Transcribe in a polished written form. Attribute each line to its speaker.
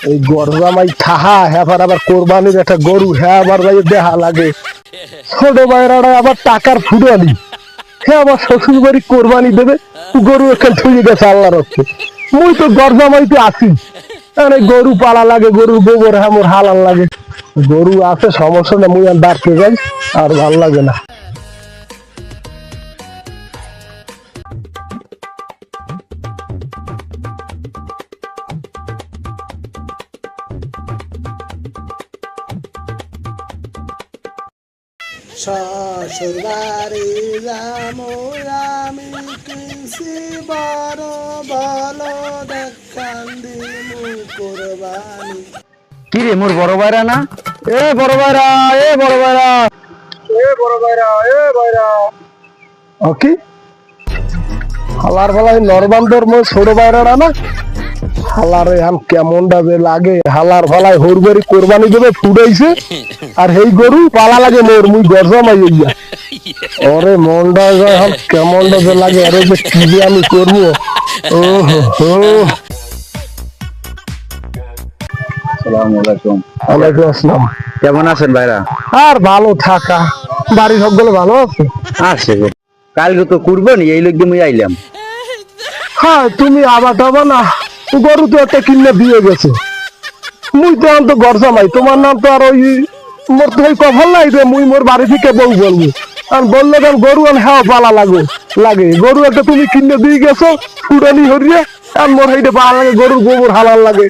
Speaker 1: এই গরজামাই থাহা হ্যাঁ আবার কোরবানির একটা গরু হ্যাঁ আবার ভাই দেখা লাগে ছোট ভাইরা আবার টাকার ফুটানি হ্যাঁ আবার শ্বশুর বাড়ি কোরবানি দেবে গরু এখানে থুয়ে গেছে আল্লাহর রক্ষে মুই তো গরজামাইতে আছি গরু পালা লাগে গরুর গোবর হ্যাঁ মোর হালাল লাগে গরু আছে সমস্যা না মুই আর ডাকতে যাই আর ভাল লাগে না শ্বশুরবাড়ি যামু আমি কৃষি বড় বলো দেখান দিমু কোরবানি
Speaker 2: কি রে মোর বড় ভাইরা না? এ বড় ভাইরা, এ বড় ভাইরা, এ বড় ভাইরা, এ ভাইরা।
Speaker 1: ওকে হালার বেলায় নরবান্দর মোর ছোট ভাইরা না হালার এখন কেমন ডাবে লাগে হালার ফালায় হরবারি কোরবানি দেবে ফুটাইছে আর এই গরু পালা লাগে মোর মুই গরজামাই ইয়া ওরে মনটা এখন কেমন ডাবে লাগে আরে যে কি যে আমি করবো ও হো
Speaker 2: আসসালামুয়ালাইকুম।
Speaker 1: ওয়ালাইকুম আসসালাম।
Speaker 2: কেমন আছেন ভাইরা?
Speaker 1: আর ভালো থাকা বাড়ির সকলে ভালো আছে?
Speaker 2: আছে গো। কালকে তো কুরবানি এই লোক দিয়ে আইলাম।
Speaker 1: হ্যাঁ তুমি আবার যাবা না গরু তো একটা কিনে দিয়ে গেছে মুই তো এখন তো গরজামাই তোমার নাম তো আর ওই মোর তো ওই কভার নাই যে মুই মোর বাড়ি থেকে বউ বলবো আর বললে কেন গরু আর হ্যাঁ পালা লাগে গরু একটা তুমি কিনে দিয়ে গেছো ফুটানি হরিয়ে আর মোর হাইটে পালা লাগে গরুর গোবর হালাল লাগে